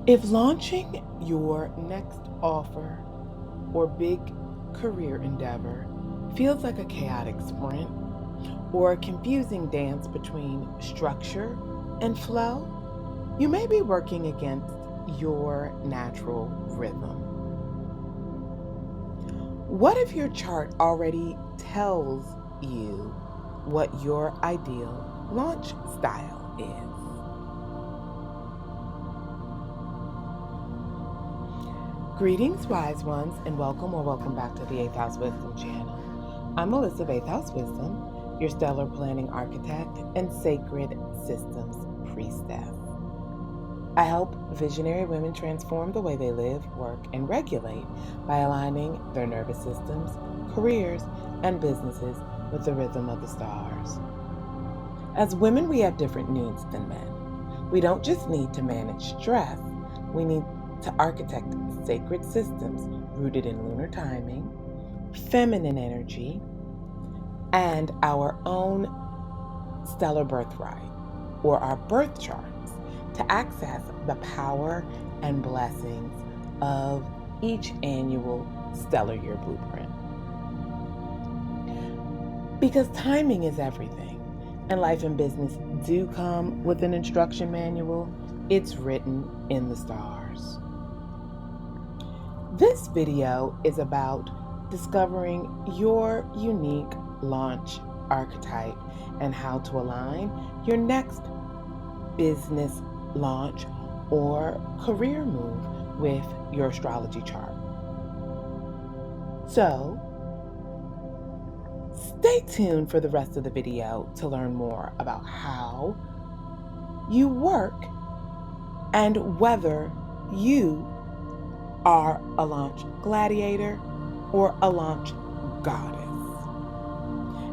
If launching your next offer or big career endeavor feels like a chaotic sprint or a confusing dance between structure and flow, you may be working against your natural rhythm. What if your chart already tells you what your ideal launch style is? Greetings, wise ones, and welcome back to the 8th House Wisdom channel. I'm Melissa of 8th House Wisdom, your stellar planning architect and sacred systems priestess. I help visionary women transform the way they live, work, and regulate by aligning their nervous systems, careers, and businesses with the rhythm of the stars. As women, we have different needs than men. We don't just need to manage stress, we need to architect sacred systems rooted in lunar timing, feminine energy, and our own stellar birthright, or our birth charts, to access the power and blessings of each annual stellar year blueprint. Because timing is everything, and life and business do come with an instruction manual, it's written in the stars. This video is about discovering your unique launch archetype and how to align your next business launch or career move with your astrology chart. So, stay tuned for the rest of the video to learn more about how you work and whether you are a launch gladiator or a launch goddess.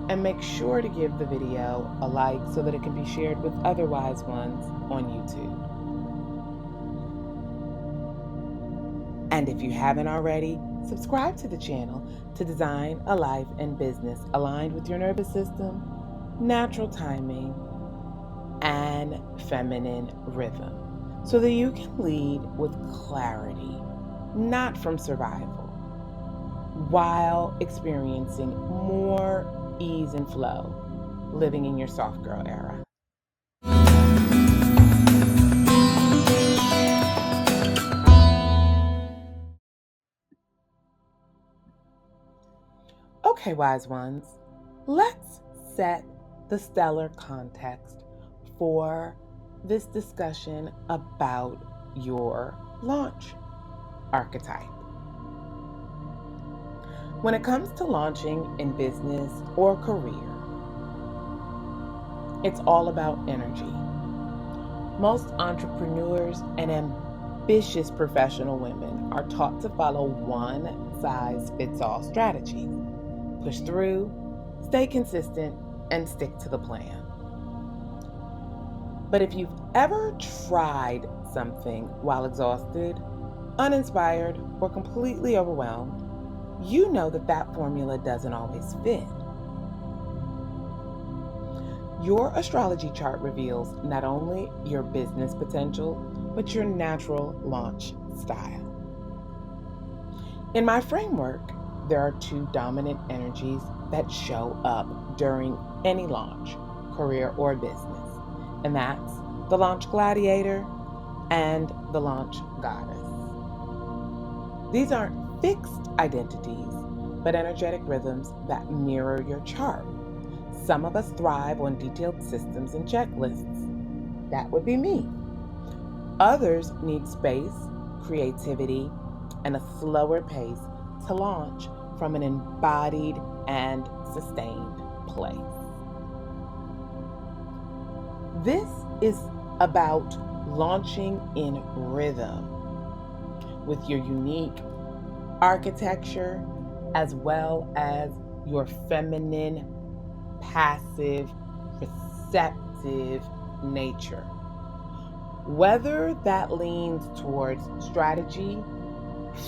And make sure to give the video a like so that it can be shared with other wise ones on YouTube. And if you haven't already, subscribe to the channel to design a life and business aligned with your nervous system, natural timing, and feminine rhythm, so that you can lead with clarity, not from survival, while experiencing more ease and flow, living in your soft girl era. Okay, wise ones, let's set the stellar context for this discussion about your launch archetype. When it comes to launching in business or career, it's all about energy. Most entrepreneurs and ambitious professional women are taught to follow one-size-fits-all strategies. Push through, stay consistent, and stick to the plan. But if you've ever tried something while exhausted, uninspired, or completely overwhelmed, you know that formula doesn't always fit. Your astrology chart reveals not only your business potential, but your natural launch style. In my framework, there are two dominant energies that show up during any launch, career or business, and that's the Launch Gladiator and the Launch Goddess. These aren't fixed identities, but energetic rhythms that mirror your chart. Some of us thrive on detailed systems and checklists. That would be me. Others need space, creativity, and a slower pace to launch from an embodied and sustained place. This is about launching in rhythm with your unique architecture as well as your feminine, passive, receptive nature. Whether that leans towards strategy,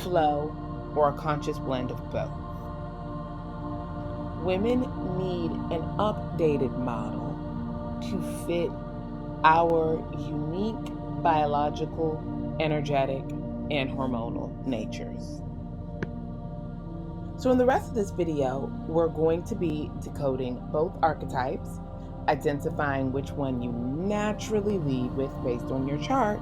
flow, or a conscious blend of both. Women need an updated model to fit our unique biological energetic, and hormonal natures. So in the rest of this video, we're going to be decoding both archetypes, identifying which one you naturally lead with based on your chart,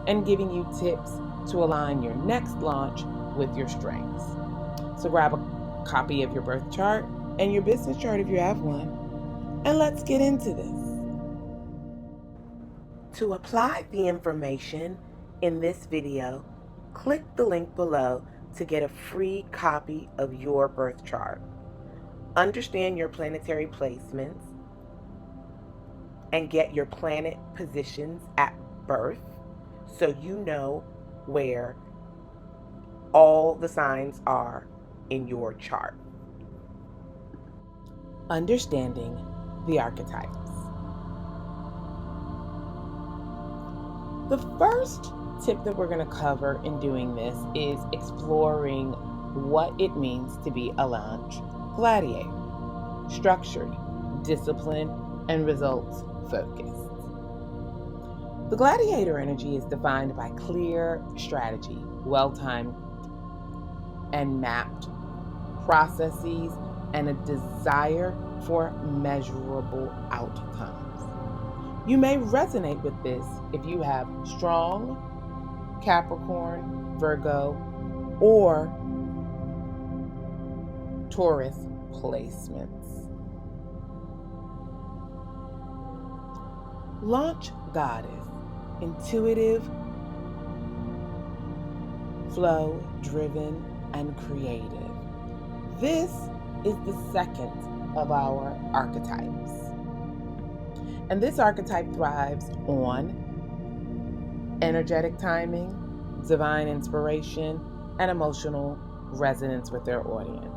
and giving you tips to align your next launch with your strengths. So grab a copy of your birth chart and your business chart if you have one, and let's get into this. To apply the information in this video, click the link below to get a free copy of your birth chart. Understand your planetary placements and get your planet positions at birth so you know where all the signs are in your chart. Understanding the archetypes. The first tip that we're going to cover in doing this is exploring what it means to be a launch gladiator. Structured, disciplined, and results focused. The gladiator energy is defined by clear strategy, well-timed and mapped processes, and a desire for measurable outcomes. You may resonate with this if you have strong Capricorn, Virgo, or Taurus placements. Launch goddess, intuitive, flow driven, and creative. This is the second of our archetypes. And this archetype thrives on energetic timing, divine inspiration, and emotional resonance with their audience.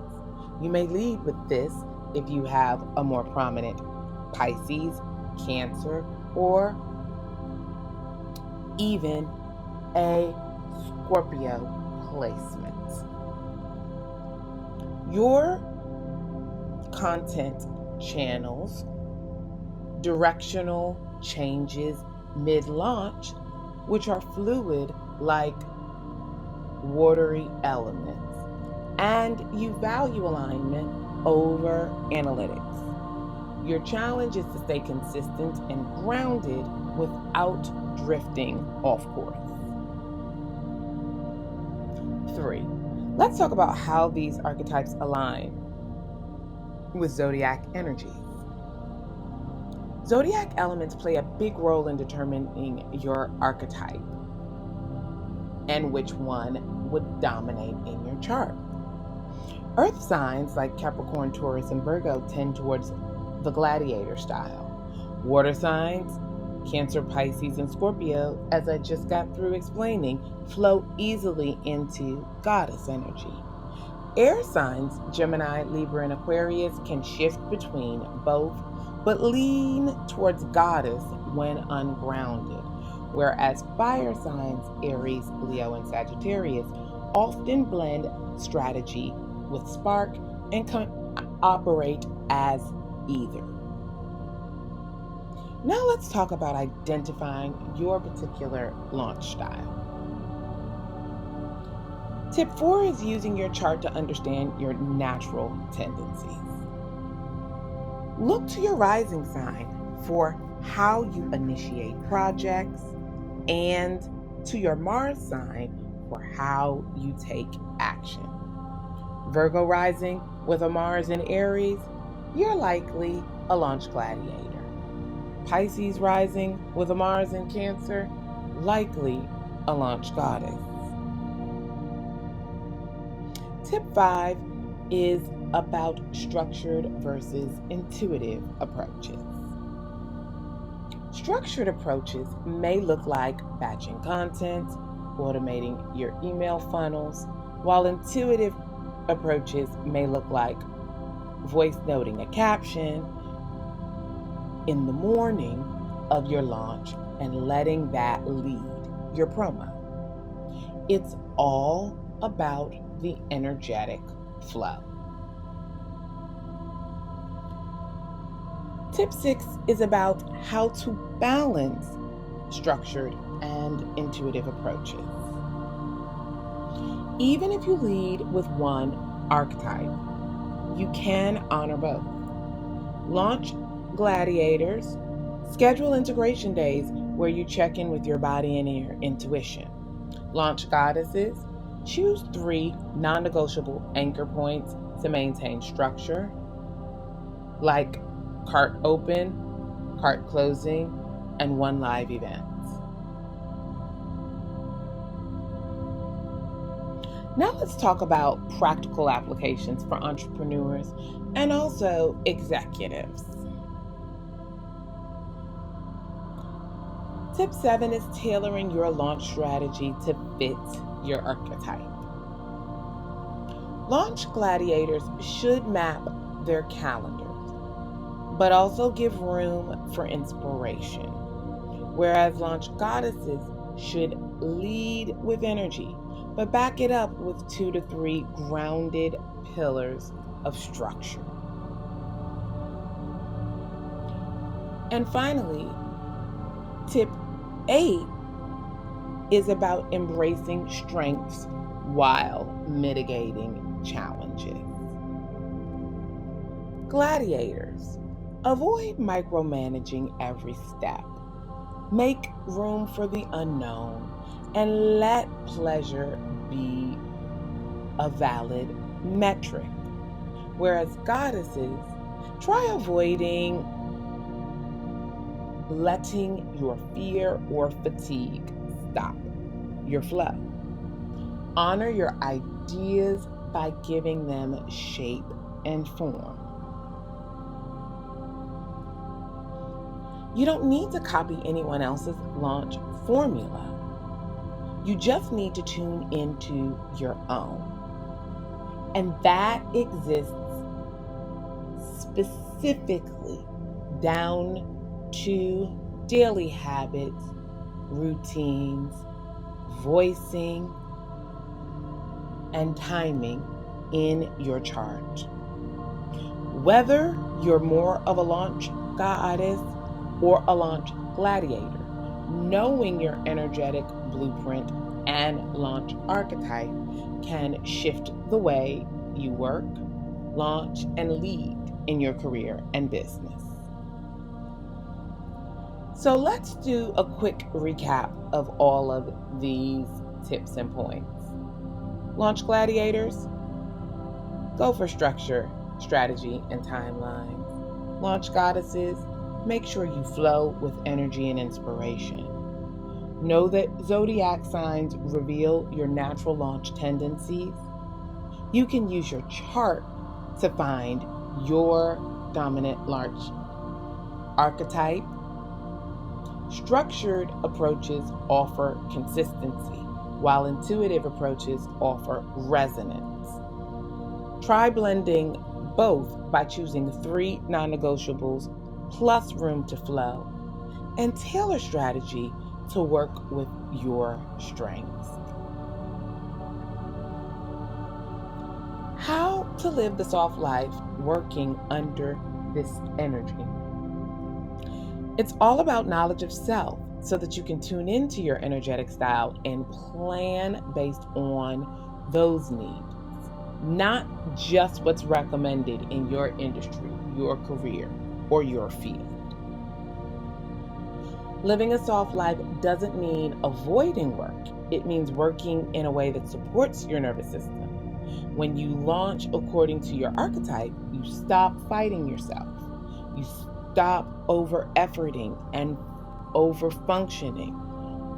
You may lead with this if you have a more prominent Pisces, Cancer, or even a Scorpio placement. Your content channels directional changes mid-launch, which are fluid like watery elements, and you value alignment over analytics. Your challenge is to stay consistent and grounded without drifting off course. 3. Let's talk about how these archetypes align with zodiac energies. Zodiac elements play a big role in determining your archetype and which one would dominate in your chart. Earth signs like Capricorn, Taurus, and Virgo tend towards the gladiator style. Water signs, Cancer, Pisces, and Scorpio, as I just got through explaining, flow easily into goddess energy. Air signs, Gemini, Libra, and Aquarius, can shift between both, but lean towards goddess when ungrounded, whereas fire signs, Aries, Leo, and Sagittarius, often blend strategy with spark and can operate as either. Now let's talk about identifying your particular launch style. Tip 4 is using your chart to understand your natural tendencies. Look to your rising sign for how you initiate projects, and to your Mars sign for how you take action. Virgo rising with a Mars in Aries, you're likely a launch gladiator. Pisces rising with a Mars in Cancer, likely a launch goddess. Tip 5 is about structured versus intuitive approaches. Structured approaches may look like batching content, automating your email funnels, while intuitive approaches may look like voice noting a caption in the morning of your launch and letting that lead your promo. It's all about the energetic flow. Tip 6 is about how to balance structured and intuitive approaches. Even if you lead with one archetype, you can honor both. Launch Gladiators schedule integration days where you check in with your body and your intuition. Launch Goddesses choose 3 non-negotiable anchor points to maintain structure, like cart open, cart closing, and 1 live event. Now let's talk about practical applications for entrepreneurs and also executives. Tip 7 is tailoring your launch strategy to fit your archetype. Launch Gladiators should map their calendars, but also give room for inspiration, whereas Launch Goddesses should lead with energy, but back it up with 2 to 3 grounded pillars of structure. And finally, tip 8 is about embracing strengths while mitigating challenges. Gladiators, avoid micromanaging every step. Make room for the unknown and let pleasure be a valid metric. Whereas goddesses, try avoiding letting your fear or fatigue stop your flow. Honor your ideas by giving them shape and form. You don't need to copy anyone else's launch formula. You just need to tune into your own. And that exists specifically down to daily habits, routines, voicing, and timing in your chart. Whether you're more of a launch goddess or a launch gladiator, knowing your energetic blueprint and launch archetype can shift the way you work, launch, and lead in your career and business. So let's do a quick recap of all of these tips and points. Launch Gladiators, go for structure, strategy, and timelines. Launch Goddesses, make sure you flow with energy and inspiration. Know that zodiac signs reveal your natural launch tendencies. You can use your chart to find your dominant launch archetype. Structured approaches offer consistency, while intuitive approaches offer resonance. Try blending both by choosing 3 non-negotiables plus room to flow, and tailor strategy to work with your strengths. How to live the soft life working under this energy. It's all about knowledge of self so that you can tune into your energetic style and plan based on those needs, not just what's recommended in your industry, your career, or your field. Living a soft life doesn't mean avoiding work. It means working in a way that supports your nervous system. When you launch according to your archetype, you stop fighting yourself. You stop over-efforting and over-functioning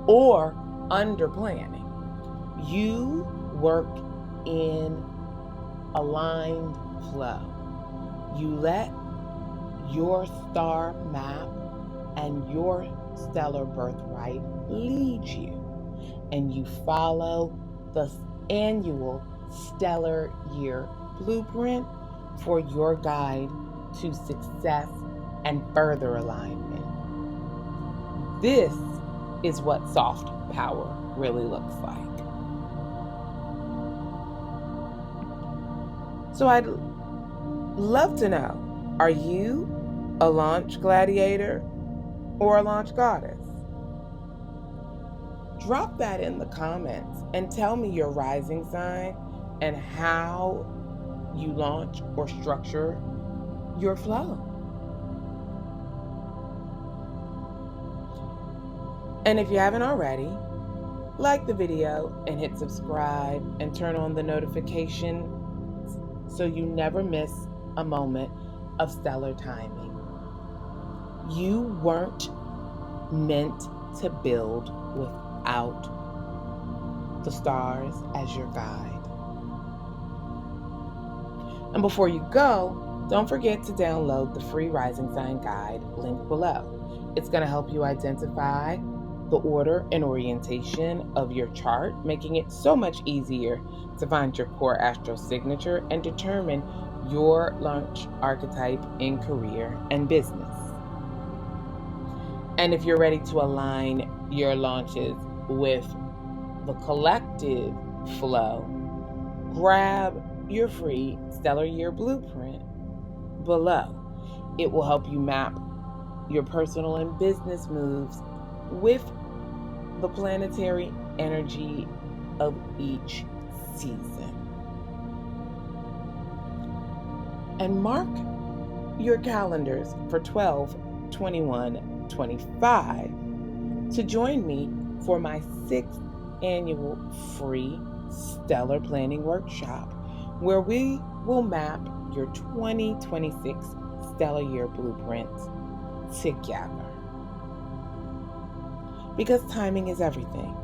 or under-planning. You work in aligned flow. You let your star map and your stellar birthright lead you, and you follow the annual stellar year blueprint for your guide to success and further alignment. This is what soft power really looks like. So I'd love to know, are you a launch gladiator or a launch goddess? Drop that in the comments and tell me your rising sign and how you launch or structure your flow. And if you haven't already, like the video and hit subscribe and turn on the notifications so you never miss a moment of stellar timing. You weren't meant to build without the stars as your guide. And before you go, don't forget to download the free Rising Sign Guide linked below. It's going to help you identify the order and orientation of your chart, making it so much easier to find your core astro signature and determine your launch archetype in career and business. And if you're ready to align your launches with the collective flow, grab your free Stellar Year Blueprint below. It will help you map your personal and business moves with the planetary energy of each season. And mark your calendars for 12/21/25 to join me for my 6th annual free Stellar Planning Workshop, where we will map your 2026 Stellar Year Blueprints together. Because timing is everything,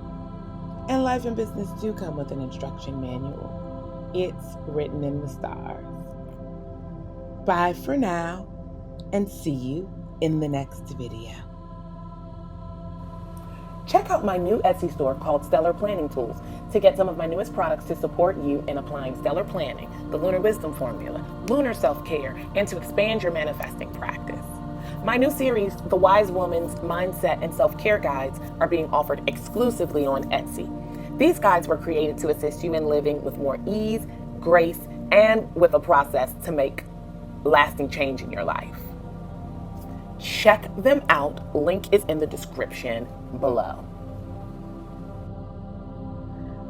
and life and business do come with an instruction manual. It's written in the stars. Bye for now, and see you in the next video. Check out my new Etsy store called Stellar Planning Tools to get some of my newest products to support you in applying stellar planning, the Lunar Wisdom Formula, lunar self-care, and to expand your manifesting practice. My new series, The Wise Woman's Mindset and Self-Care Guides, are being offered exclusively on Etsy. These guides were created to assist you in living with more ease, grace, and with a process to make lasting change in your life. Check them out. Link is in the description below.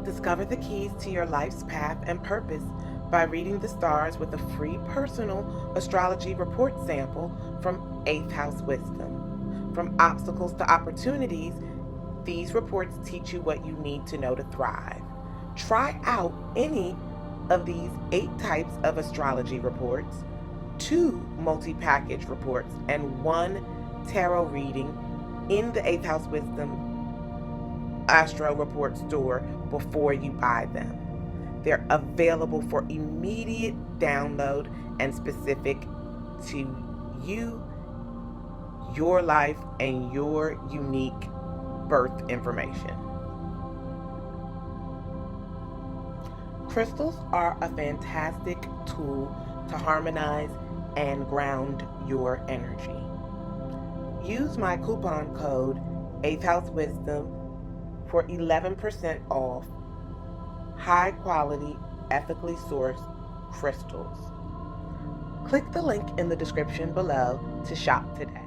Discover the keys to your life's path and purpose by reading the stars with a free personal astrology report sample from 8th House Wisdom. From obstacles to opportunities, these reports teach you what you need to know to thrive. Try out any of these 8 types of astrology reports, 2 multi-package reports, and 1 tarot reading in the 8th House Wisdom Astro Report store before you buy them. They're available for immediate download and specific to you, your life, and your unique birth information. Crystals are a fantastic tool to harmonize and ground your energy. Use my coupon code 8th House Wisdom for 11% off high quality, ethically sourced crystals. Click the link in the description below to shop today.